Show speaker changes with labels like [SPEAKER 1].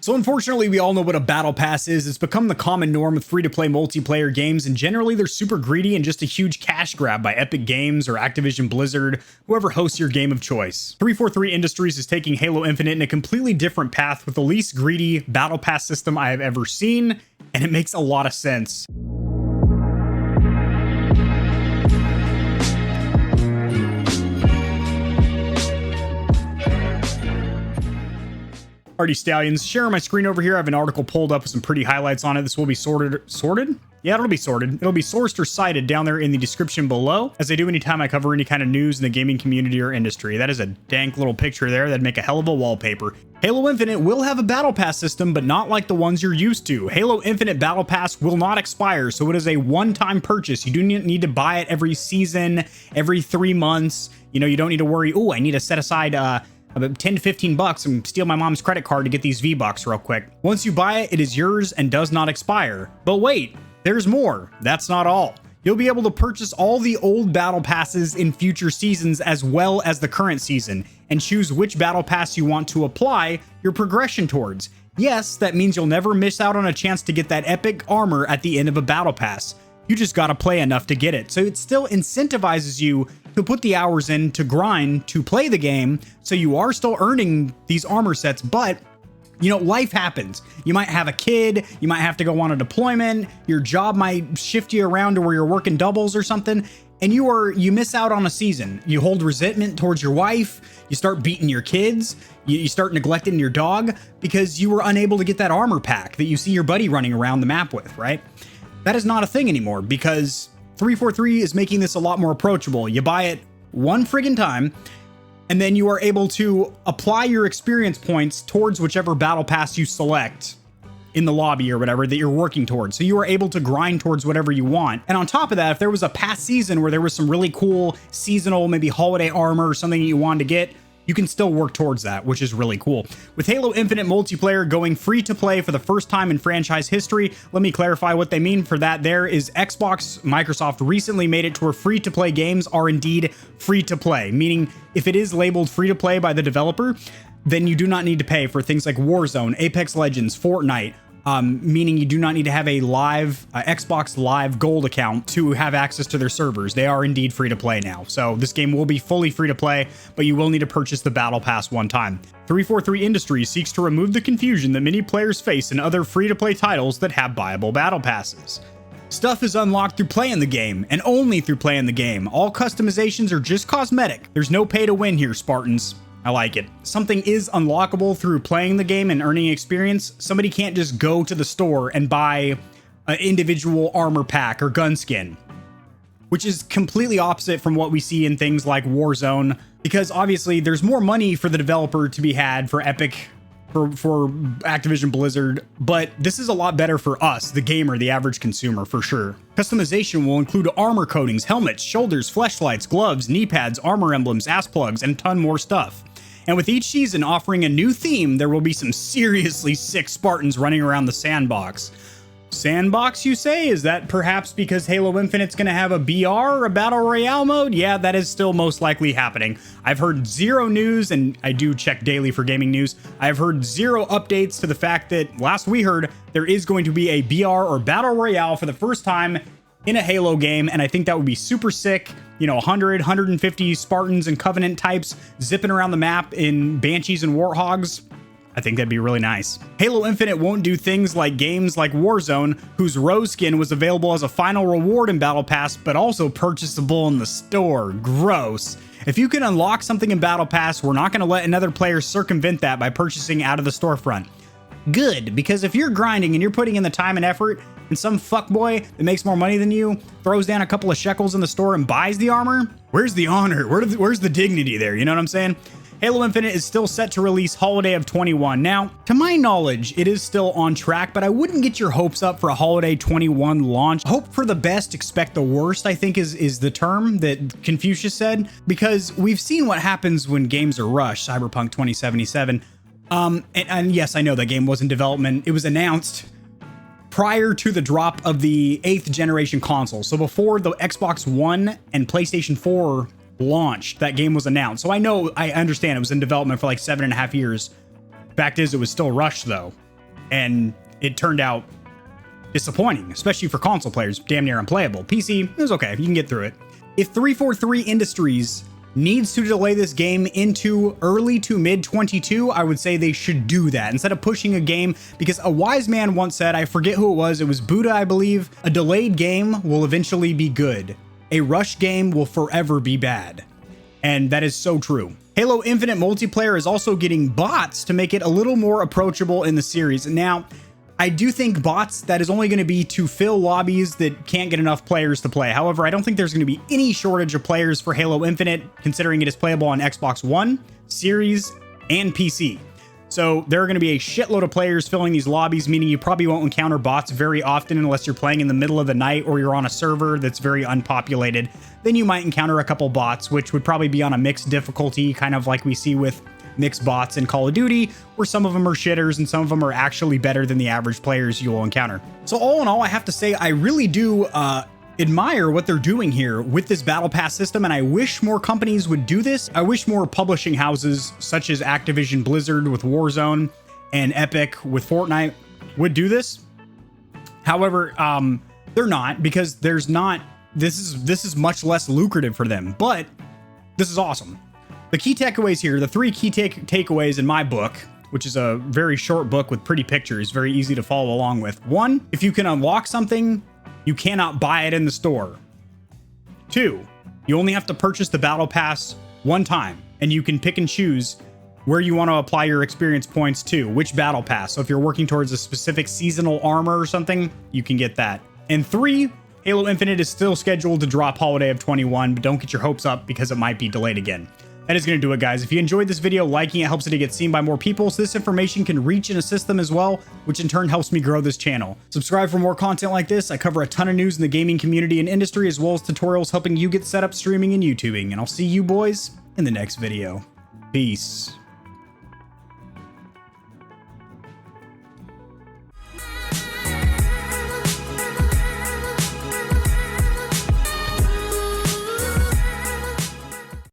[SPEAKER 1] So unfortunately, we all know what a battle pass is. It's become the common norm with free-to-play multiplayer games, and generally they're super greedy and just a huge cash grab by Epic Games or Activision Blizzard, whoever hosts your game of choice. 343 Industries is taking Halo Infinite in a completely different path with the least greedy battle pass system I have ever seen, and it makes a lot of sense. Alrighty, Stallions, sharing my screen over here. I have an article pulled up with some pretty highlights on it. This will be sorted? Yeah, it'll be sorted. It'll be sourced or cited down there in the description below, as I do anytime I cover any kind of news in the gaming community or industry. That is a dank little picture there. That'd make a hell of a wallpaper. Halo Infinite will have a battle pass system, but not like the ones you're used to. Halo Infinite battle pass will not expire, so it is a one-time purchase. You do need to buy it every season, every 3 months. You know, you don't need to worry, oh, I need to set aside about 10 to 15 bucks and steal my mom's credit card to get these V-Bucks real quick. Once you buy it, it is yours and does not expire. But wait, there's more. That's not all. You'll be able to purchase all the old battle passes in future seasons as well as the current season and choose which battle pass you want to apply your progression towards. Yes, that means you'll never miss out on a chance to get that epic armor at the end of a battle pass. You just gotta play enough to get it. So it still incentivizes you to put the hours in to grind to play the game, so you are still earning these armor sets, but you know, life happens. You might have a kid, you might have to go on a deployment, your job might shift you around to where you're working doubles or something, and you miss out on a season. You hold resentment towards your wife, you start beating your kids, you start neglecting your dog because you were unable to get that armor pack that you see your buddy running around the map with, right? That is not a thing anymore because 343 is making this a lot more approachable. You buy it one friggin' time, and then you are able to apply your experience points towards whichever battle pass you select in the lobby or whatever that you're working towards. So you are able to grind towards whatever you want. And on top of that, if there was a past season where there was some really cool seasonal, maybe holiday armor or something that you wanted to get, you can still work towards that, which is really cool. With Halo Infinite multiplayer going free to play for the first time in franchise history, let me clarify what they mean for that. There is Microsoft recently made it to where free to play games are indeed free to play, meaning if it is labeled free to play by the developer, then you do not need to pay for things like Warzone, Apex Legends, Fortnite, meaning you do not need to have a live Xbox Live Gold account to have access to their servers. They are indeed free to play now. So this game will be fully free to play, but you will need to purchase the battle pass one time. 343 Industries seeks to remove the confusion that many players face in other free to play titles that have buyable battle passes. Stuff is unlocked through playing the game, and only through playing the game. All customizations are just cosmetic. There's no pay to win here, Spartans. I like it. Something is unlockable through playing the game and earning experience. Somebody can't just go to the store and buy an individual armor pack or gun skin, which is completely opposite from what we see in things like Warzone, because obviously there's more money for the developer to be had for Epic, for Activision Blizzard, but this is a lot better for us, the gamer, the average consumer, for sure. Customization will include armor coatings, helmets, shoulders, fleshlights, gloves, knee pads, armor emblems, ass plugs, and a ton more stuff. And with each season offering a new theme, there will be some seriously sick Spartans running around the sandbox. Sandbox, you say? Is that perhaps because Halo Infinite's going to have a BR, a Battle Royale mode? Yeah, that is still most likely happening. I've heard zero news, and I do check daily for gaming news. I've heard zero updates to the fact that last we heard, there is going to be a BR or Battle Royale for the first time in a Halo game, and I think that would be super sick. You know, 100, 150 Spartans and Covenant types zipping around the map in Banshees and Warthogs. I think that'd be really nice. Halo Infinite won't do things like games like Warzone, whose Rose skin was available as a final reward in Battle Pass, but also purchasable in the store. Gross. If you can unlock something in Battle Pass, we're not going to let another player circumvent that by purchasing out of the storefront. Good, because if you're grinding and you're putting in the time and effort, and some fuckboy that makes more money than you throws down a couple of shekels in the store and buys the armor, where's the honor? Where's the dignity there? You know what I'm saying? Halo Infinite is still set to release Holiday of 21. Now, to my knowledge, it is still on track, but I wouldn't get your hopes up for a Holiday 21 launch. Hope for the best, expect the worst, I think is the term that Confucius said, because we've seen what happens when games are rushed. Cyberpunk 2077. And yes, I know that game was in development. It was announced prior to the drop of the 8th generation console. So before the Xbox One and PlayStation 4 launched, that game was announced. So I understand it was in development for like 7.5 years. Fact is, it was still rushed though. and it turned out disappointing, especially for console players, damn near unplayable. PC, it was okay, you can get through it. If 343 Industries needs to delay this game into early to mid 22, I would say they should do that instead of pushing a game, because a wise man once said, I forget who it was Buddha, I believe, a delayed game will eventually be good. A rush game will forever be bad. And that is so true. Halo Infinite multiplayer is also getting bots to make it a little more approachable in the series. Now, I do think bots, that is only going to be to fill lobbies that can't get enough players to play. However, I don't think there's going to be any shortage of players for Halo Infinite, considering it is playable on Xbox One, Series, and PC. So there are going to be a shitload of players filling these lobbies, meaning you probably won't encounter bots very often unless you're playing in the middle of the night or you're on a server that's very unpopulated. Then you might encounter a couple bots, which would probably be on a mixed difficulty, kind of like we see with mixed bots in Call of Duty, where some of them are shitters and some of them are actually better than the average players you will encounter. So all in all, I have to say I really do admire what they're doing here with this battle pass system, and I wish more companies would do this. I wish more publishing houses such as Activision Blizzard with Warzone and Epic with Fortnite would do this. However, they're not, because this is much less lucrative for them, but this is awesome. The key takeaways here, the three key takeaways in my book, which is a very short book with pretty pictures, very easy to follow along with. 1, if you can unlock something, you cannot buy it in the store. 2, you only have to purchase the battle pass one time, and you can pick and choose where you want to apply your experience points to, which battle pass. So if you're working towards a specific seasonal armor or something, you can get that. And 3, Halo Infinite is still scheduled to drop holiday of 21, but don't get your hopes up because it might be delayed again. That is going to do it, guys. If you enjoyed this video, liking it helps it to get seen by more people, so this information can reach and assist them as well, which in turn helps me grow this channel. Subscribe for more content like this. I cover a ton of news in the gaming community and industry, as well as tutorials helping you get set up streaming and YouTubing, and I'll see you boys in the next video. Peace.